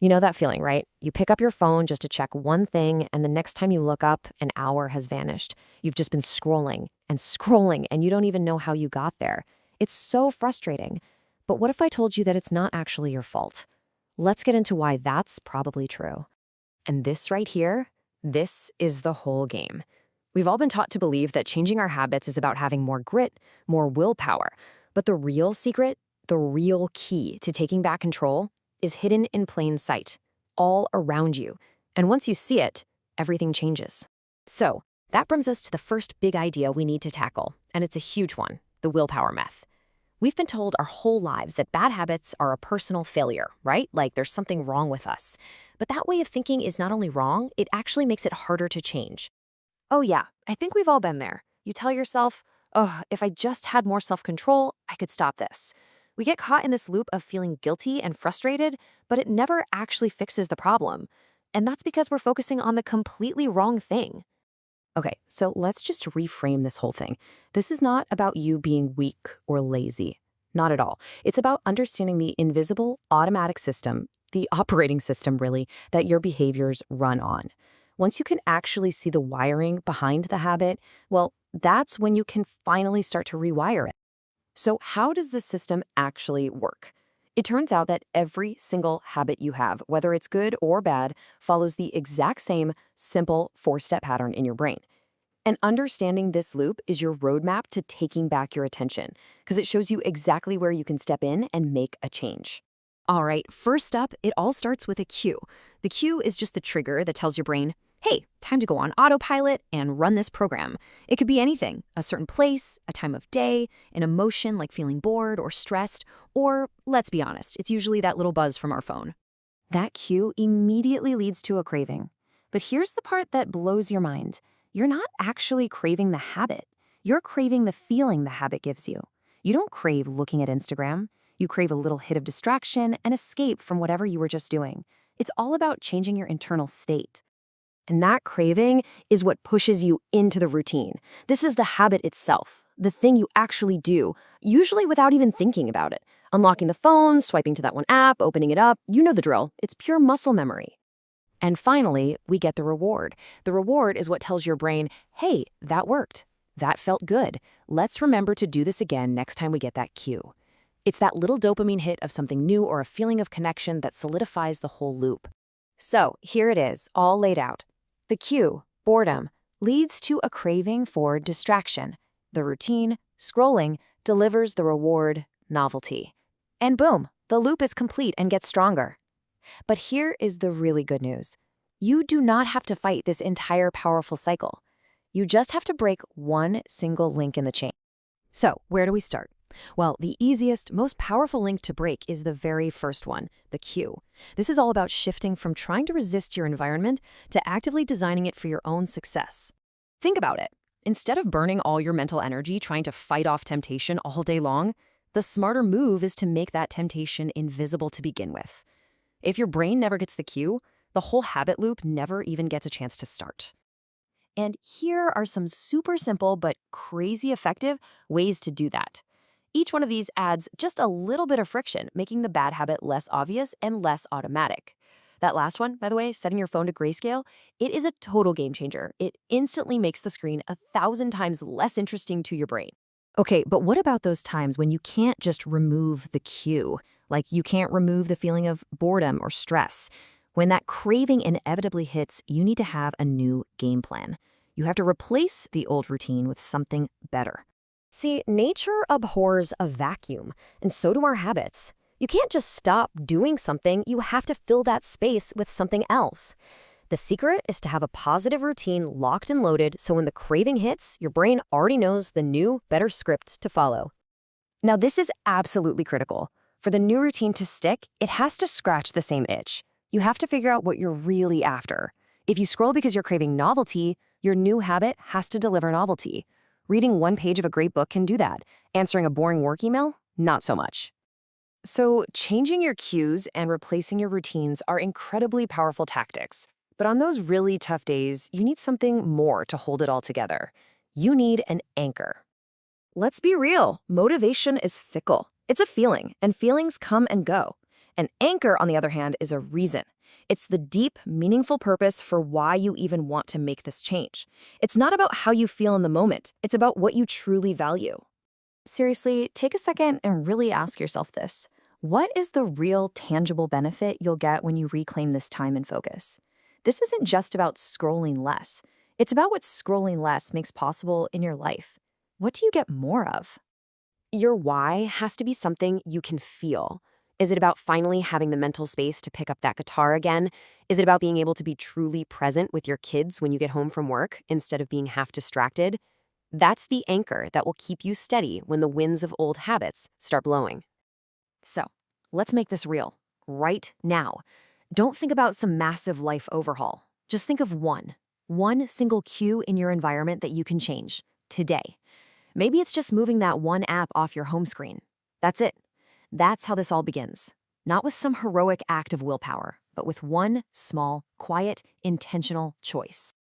You know that feeling, right? You pick up your phone just to check one thing, and the next time you look up, an hour has vanished. You've just been scrolling and scrolling, and you don't even know how you got there. It's so frustrating. But what if I told you that it's not actually your fault? Let's get into why that's probably true. And this right here, this is the whole game. We've all been taught to believe that changing our habits is about having more grit, more willpower. But the real secret, the real key to taking back control is hidden in plain sight, all around you. And once you see it, everything changes. So that brings us to the first big idea we need to tackle, and it's a huge one, the willpower myth. We've been told our whole lives that bad habits are a personal failure, right? Like there's something wrong with us. But that way of thinking is not only wrong, it actually makes it harder to change. Oh yeah, I think we've all been there. You tell yourself, oh, if I just had more self-control, I could stop this. We get caught in this loop of feeling guilty and frustrated, but it never actually fixes the problem. And that's because we're focusing on the completely wrong thing. Okay, so let's just reframe this whole thing. This is not about you being weak or lazy. Not at all. It's about understanding the invisible automatic system, the operating system really, that your behaviors run on. Once you can actually see the wiring behind the habit, well, that's when you can finally start to rewire it. So how does this system actually work? It turns out that every single habit you have, whether it's good or bad, follows the exact same simple four-step pattern in your brain. And understanding this loop is your roadmap to taking back your attention, because it shows you exactly where you can step in and make a change. All right, first up, it all starts with a cue. The cue is just the trigger that tells your brain, hey, time to go on autopilot and run this program. It could be anything, a certain place, a time of day, an emotion like feeling bored or stressed, or, let's be honest, it's usually that little buzz from our phone. That cue immediately leads to a craving. But here's the part that blows your mind. You're not actually craving the habit. You're craving the feeling the habit gives you. You don't crave looking at Instagram. You crave a little hit of distraction and escape from whatever you were just doing. It's all about changing your internal state. And that craving is what pushes you into the routine. This is the habit itself, the thing you actually do, usually without even thinking about it. Unlocking the phone, swiping to that one app, opening it up, you know the drill. It's pure muscle memory. And finally, we get the reward. The reward is what tells your brain, hey, that worked. That felt good. Let's remember to do this again next time we get that cue. It's that little dopamine hit of something new or a feeling of connection that solidifies the whole loop. So here it is, all laid out. The cue, boredom, leads to a craving for distraction. The routine, scrolling, delivers the reward, novelty. And boom, the loop is complete and gets stronger. But here is the really good news. You do not have to fight this entire powerful cycle. You just have to break one single link in the chain. So, where do we start? Well, the easiest, most powerful link to break is the very first one, the cue. This is all about shifting from trying to resist your environment to actively designing it for your own success. Think about it. Instead of burning all your mental energy trying to fight off temptation all day long, the smarter move is to make that temptation invisible to begin with. If your brain never gets the cue, the whole habit loop never even gets a chance to start. And here are some super simple but crazy effective ways to do that. Each one of these adds just a little bit of friction, making the bad habit less obvious and less automatic. That last one, by the way, setting your phone to grayscale, it is a total game changer. It instantly makes the screen 1,000 times less interesting to your brain. Okay, but what about those times when you can't just remove the cue? Like you can't remove the feeling of boredom or stress. When that craving inevitably hits, you need to have a new game plan. You have to replace the old routine with something better. See, nature abhors a vacuum, and so do our habits. You can't just stop doing something, you have to fill that space with something else. The secret is to have a positive routine locked and loaded so when the craving hits, your brain already knows the new, better script to follow. Now, this is absolutely critical. For the new routine to stick, it has to scratch the same itch. You have to figure out what you're really after. If you scroll because you're craving novelty, your new habit has to deliver novelty. Reading one page of a great book can do that. Answering a boring work email? Not so much. So, changing your cues and replacing your routines are incredibly powerful tactics. But on those really tough days, you need something more to hold it all together. You need an anchor. Let's be real, motivation is fickle. It's a feeling, and feelings come and go. An anchor, on the other hand, is a reason. It's the deep, meaningful purpose for why you even want to make this change. It's not about how you feel in the moment. It's about what you truly value. Seriously, take a second and really ask yourself this. What is the real, tangible benefit you'll get when you reclaim this time and focus? This isn't just about scrolling less. It's about what scrolling less makes possible in your life. What do you get more of? Your why has to be something you can feel. Is it about finally having the mental space to pick up that guitar again? Is it about being able to be truly present with your kids when you get home from work instead of being half distracted? That's the anchor that will keep you steady when the winds of old habits start blowing. So, let's make this real, right now. Don't think about some massive life overhaul. Just think of one single cue in your environment that you can change today. Maybe it's just moving that one app off your home screen. That's it. That's how this all begins. Not with some heroic act of willpower, but with one small, quiet, intentional choice.